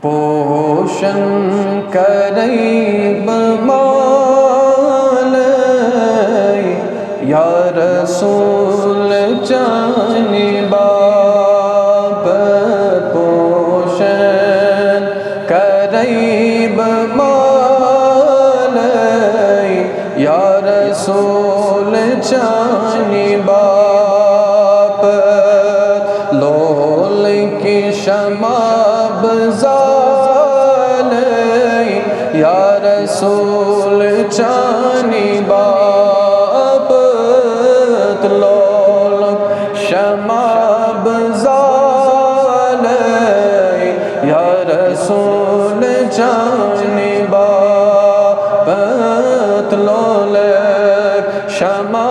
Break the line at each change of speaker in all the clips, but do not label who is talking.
پوشن کریب مالئی یا رسول چانی باپ پوشن کریب مالئی یا رسول چانی باپ لول کی شمع بزالئی یا رسول چانی باپ لول شمع بزالئی یا رسول چانی باپ لول شمع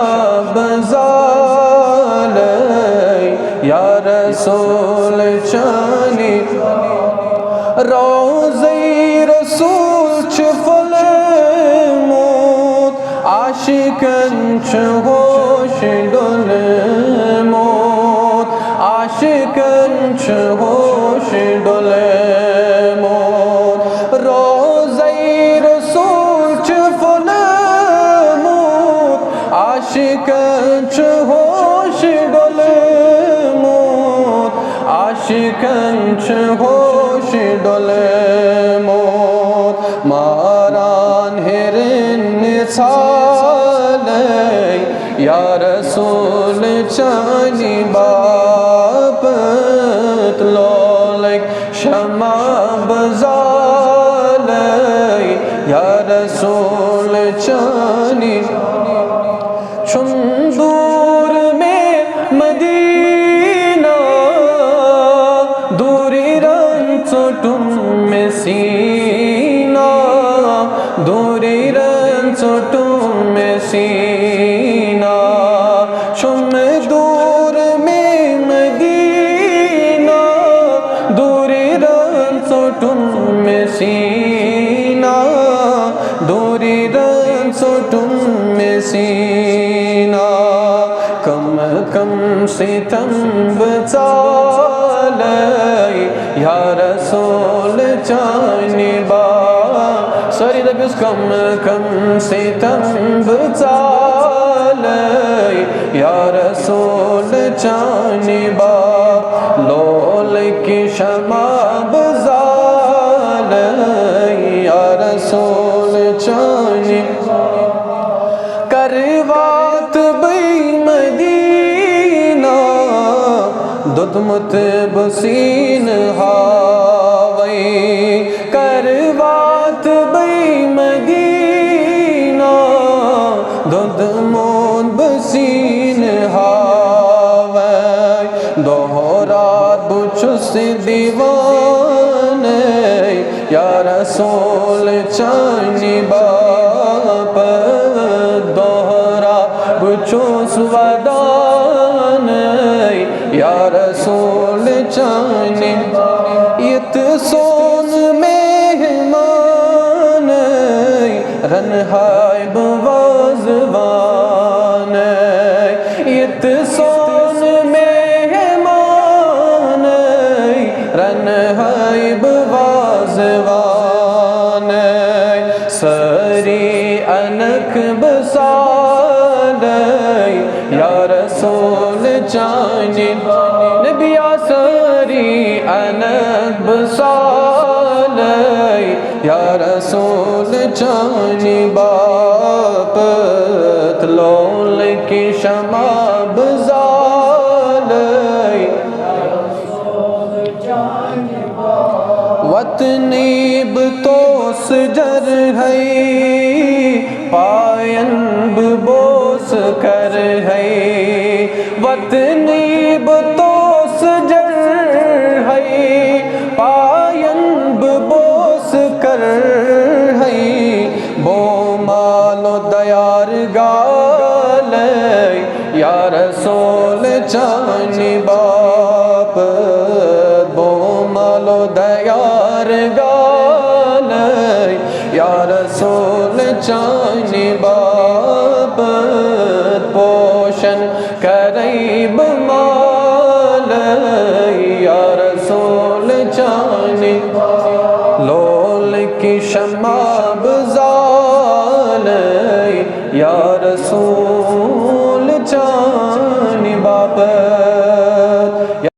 بزالئی یا رسول چانی روزی رسول چفل موت عاشقن چهوش دل موت عاشقن چهوش دل موت روزی رسول چفل موت عاشقن چهوش دل موت عاشقن چهوش دل موت ماران هرن سالئی یا رسول چانی باپت لولک شمع بزالئی یا رسول چانی چون دور میں مدینہ دوری رن چوٹم میں سینہ دوری رن چوٹم میں سینہ چم دور میں مدینہ دوری رن چوٹم میں سینہ دوری رن چوٹم میں سینہ کم کم ستم بچالئی یا رسول چانی باپ سوری دبیس کم کم ستم بچالئی یا رسول چانی باپ لول کی شمع بزالئی یا رسول چانی کروات بی مدینہ ددمت بسین ہاوئی کروات بی مدینہ ددمت بسین ہاوئی دوہرات بچس دیوانی یا رسول چانی باپ بچوس ودانی یا رسول چانی یت سون مہمانی رنہائی بوازوانی یت سون مہمانی رنہائی بوازوانی سری انک بسالئی یا رسول چانی نبی سری انک بسالئی یا رسول چانی باپت لول کی شمع بزالئی وطنی بتوس جر ہے پائن بوس کر ہے وطنی بتوس جر ہے پائن بوس کر ہے بو مالو دیار گالئی یا رسول چانی باپ بو مالو دیار گالئی یا رسول چانی باپ پوشن کریب مالئی یا رسول چانی کی شمع بزال یا رسول